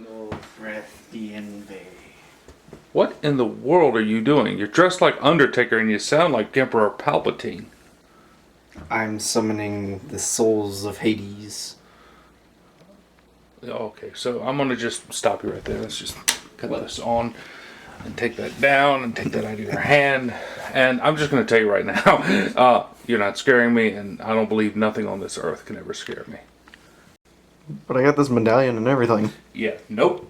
No breath the envy. What in the world are you doing? You're dressed like Undertaker and you sound like Emperor Palpatine. I'm summoning the souls of Hades. Okay, so I'm gonna just stop you right there. Let's just cut this on and take that down and take that out of your hand. And I'm just gonna tell you right now, you're not scaring me, and I don't believe nothing on this earth can ever scare me. But I got this medallion and everything. Yeah, nope.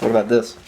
What about this?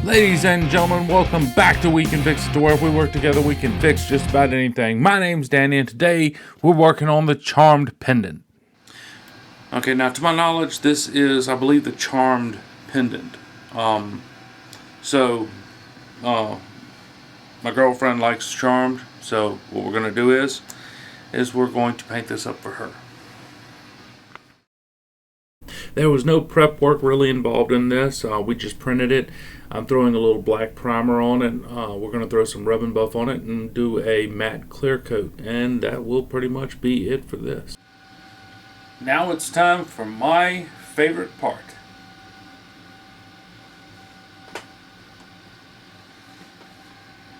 Ladies and gentlemen, welcome back to We Can Fix It, to where if we work together, we can fix just about anything. My name's Danny, and today we're working on the charmed pendant. Okay, now to my knowledge, this is, I believe, the charmed pendant. My girlfriend likes charmed, so what we're going to do is we're going to paint this up for her. There was no prep work really involved in this. We just printed it. I'm throwing a little black primer on it. We're going to throw some rub and buff on it and do a matte clear coat. And that will pretty much be it for this. Now it's time for my favorite part.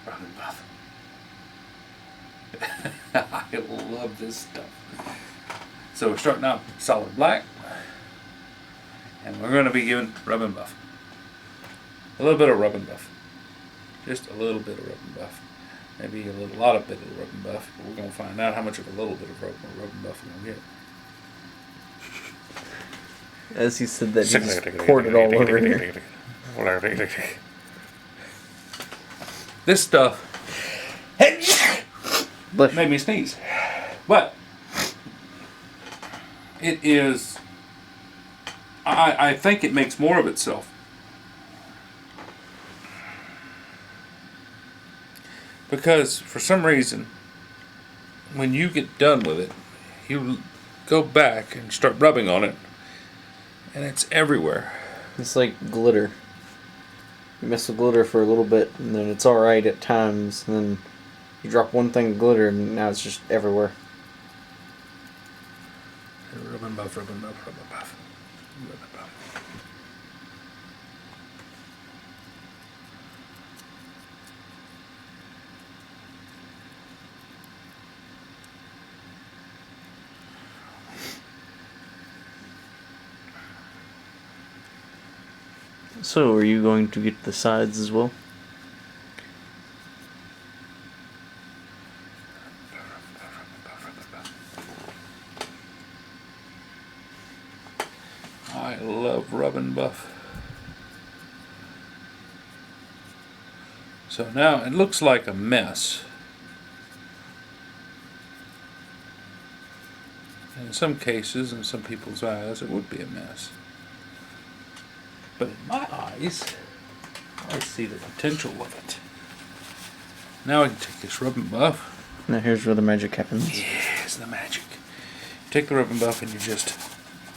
Rub and buff. I love this stuff. So we're starting out solid black. And we're going to be giving rub and buff. A little bit of rub and buff. Just a little bit of rub and buff. Maybe a lot of bit of rub and buff. But we're going to find out how much of a little bit of rub and buff we're going to get. As he said that, he just poured it all over here. This stuff made me sneeze. But it is... I think it makes more of itself. Because for some reason, when you get done with it, you go back and start rubbing on it, and it's everywhere. It's like glitter. You mess with glitter for a little bit, and then it's alright at times, and then you drop one thing of glitter, and now it's just everywhere. Rub and buff, rub and buff, rub and buff. So, are you going to get the sides as well? I love rub and buff. So now it looks like a mess. In some cases, in some people's eyes, it would be a mess. But in my eyes, I see the potential of it. Now I can take this rub and buff. Now here's where the magic happens. Yes, the magic. Take the rub and buff and you just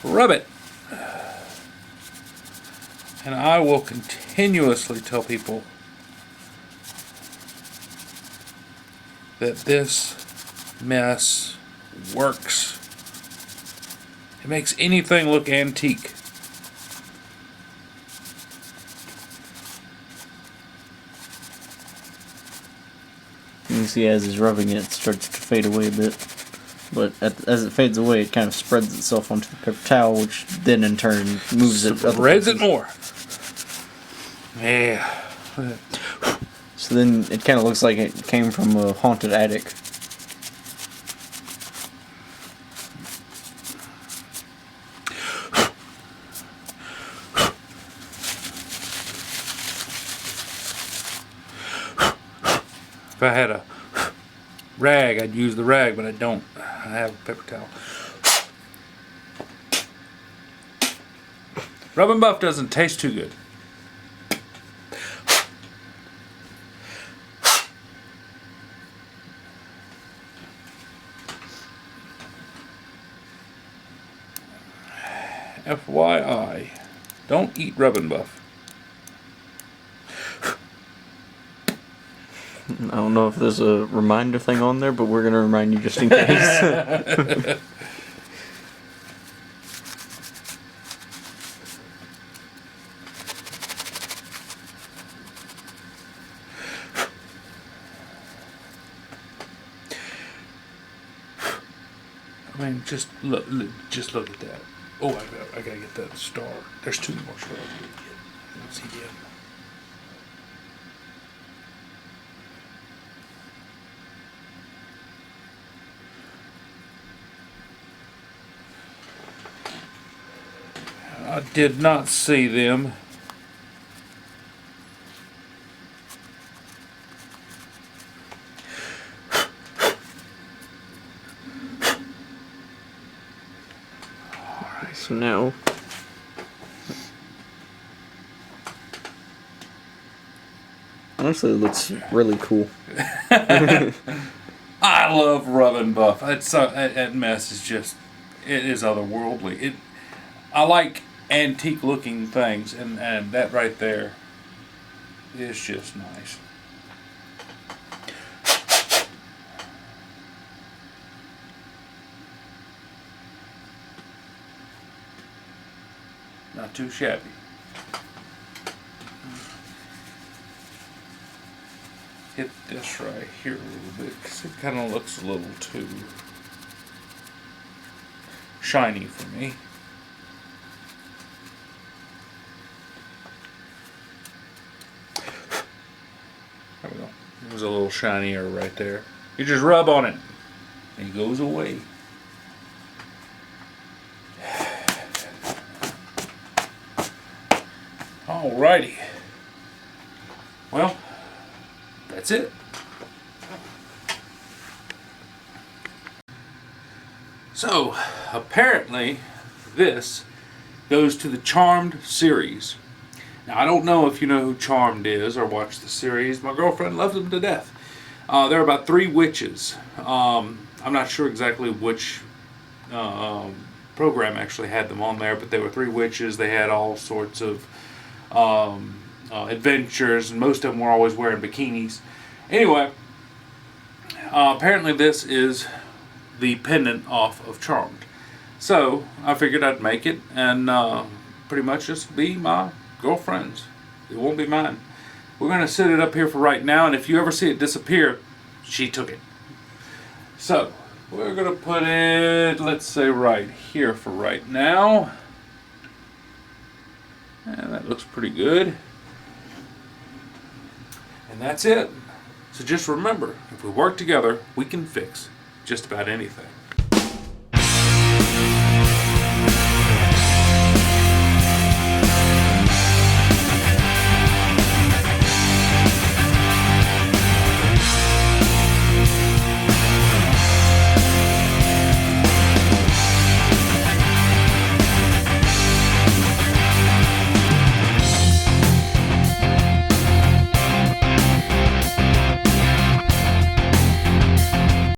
rub it. And I will continuously tell people that this mess works. It makes anything look antique. You can see as he's rubbing it, it starts to fade away a bit. But as it fades away, it kind of spreads itself onto the paper towel, which then in turn moves it up. Spreads it more. Yeah. So then it kind of looks like it came from a haunted attic. If I had a rag, I'd use the rag, but I don't. I have a paper towel. Rub and buff doesn't taste too good. FYI, don't eat rub and buff. I don't know if there's a reminder thing on there, but we're gonna remind you just in case. I mean, just look at that. Oh, I gotta get that star. There's 2 more stars to get. Let's see them. I did not see them. So now, honestly, it looks really cool. I love rub and buff. That mess is just, it is otherworldly. I like antique looking things, and that right there is just nice. Not too shabby. Hit this right here a little bit because it kind of looks a little too shiny for me. There we go. It was a little shinier right there. You just rub on it and it goes away. Alrighty. Well, that's it. So, apparently, this goes to the Charmed series. Now, I don't know if you know who Charmed is or watch the series. My girlfriend loves them to death. There are about 3 witches. I'm not sure exactly which program actually had them on there, but they were 3 witches. They had all sorts of adventures, and most of them were always wearing bikinis. Anyway, apparently this is the pendant off of Charmed. So I figured I'd make it and pretty much just be my girlfriend's. It won't be mine. We're going to set it up here for right now, and if you ever see it disappear, she took it. So we're going to put it, let's say, right here for right now. And that looks pretty good. And that's it. So just remember, if we work together, we can fix just about anything.